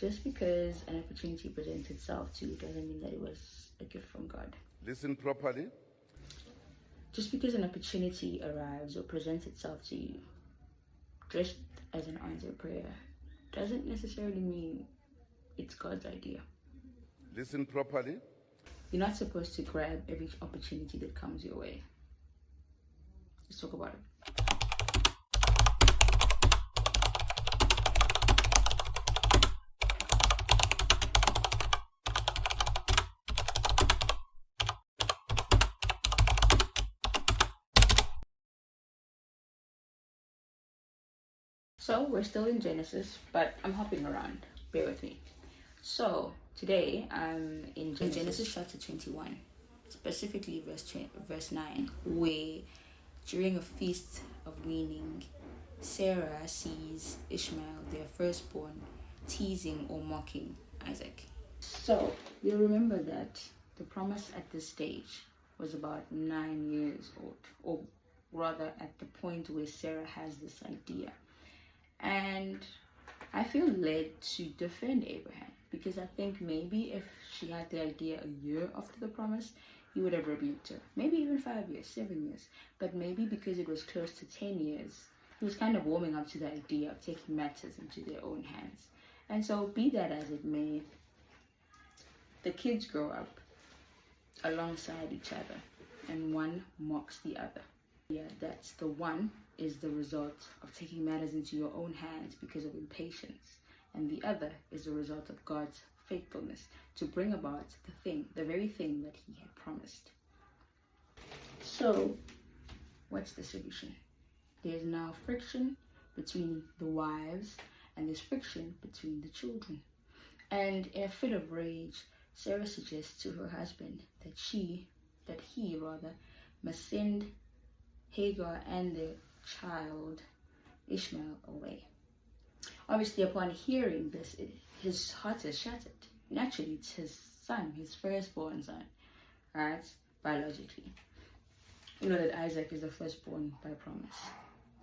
Just because an opportunity presents itself to you doesn't mean that it was a gift from God. Listen properly. Just because an opportunity arrives or presents itself to you, dressed as an answered prayer, doesn't necessarily mean it's God's idea. Listen properly. You're not supposed to grab every opportunity that comes your way. Let's talk about it. So we're still in Genesis, but I'm hopping around. Bear with me. So today I'm in Genesis chapter 21, specifically verse 9, where during a feast of weaning, Sarah sees Ishmael, their firstborn, teasing or mocking Isaac. So you remember that the promise at this stage was about 9 years old, or rather at the point where Sarah has this idea. And I feel led to defend Abraham, because I think maybe if she had the idea a year after the promise, he would have rebuked her. Maybe even 5 years, 7 years. But maybe because it was close to 10 years, he was kind of warming up to the idea of taking matters into their own hands. And so, be that as it may, the kids grow up alongside each other, and one mocks the other. Yeah, that's the one is the result of taking matters into your own hands because of impatience, and the other is the result of God's faithfulness to bring about the very thing that he had promised. So, what's the solution? There's now friction between the wives, and there's friction between the children. And in a fit of rage, Sarah suggests to her husband that he must send Hagar and their child Ishmael away. Obviously, upon hearing this, his heart is shattered. Naturally, it's his son, his firstborn son, right? Biologically. You know that Isaac is the firstborn by promise.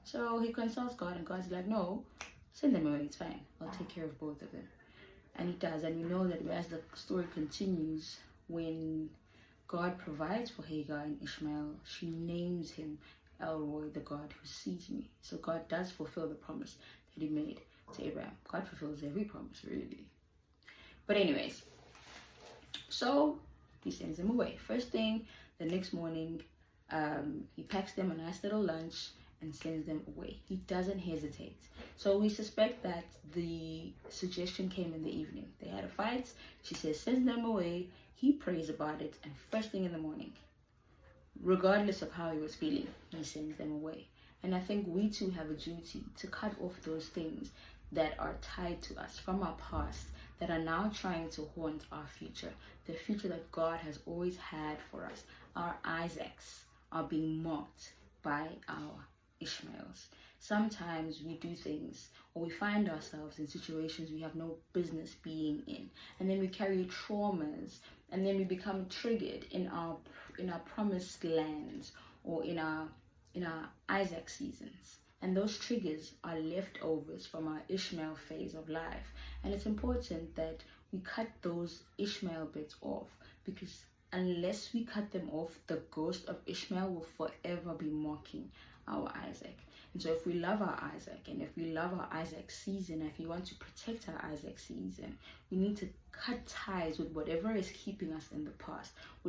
So he consults God, and God's like, no, send them away, it's fine. I'll take care of both of them. And he does, and we know that as the story continues, when God provides for Hagar and Ishmael, she names him Elroy, the God who sees me. So God does fulfill the promise that he made to Abraham. God fulfills every promise, really. But anyways, so he sends them away. First thing, the next morning, he packs them a nice little lunch and sends them away. He doesn't hesitate. So we suspect that the suggestion came in the evening. They had a fight. She says, send them away. He prays about it, and first thing in the morning, regardless of how he was feeling, he sends them away. And I think we too have a duty to cut off those things that are tied to us from our past, that are now trying to haunt our future, the future that God has always had for us. Our Isaacs are being mocked by our Ishmaels. Sometimes we do things, or we find ourselves in situations we have no business being in, and then we carry traumas, and then we become triggered in our promised lands, or in our Isaac seasons. And those triggers are leftovers from our Ishmael phase of life. And it's important that we cut those Ishmael bits off, because unless we cut them off, the ghost of Ishmael will forever be mocking our Isaac. And so if we love our Isaac, and if we love our Isaac season, if we want to protect our Isaac season, we need to cut ties with whatever is keeping us in the past, with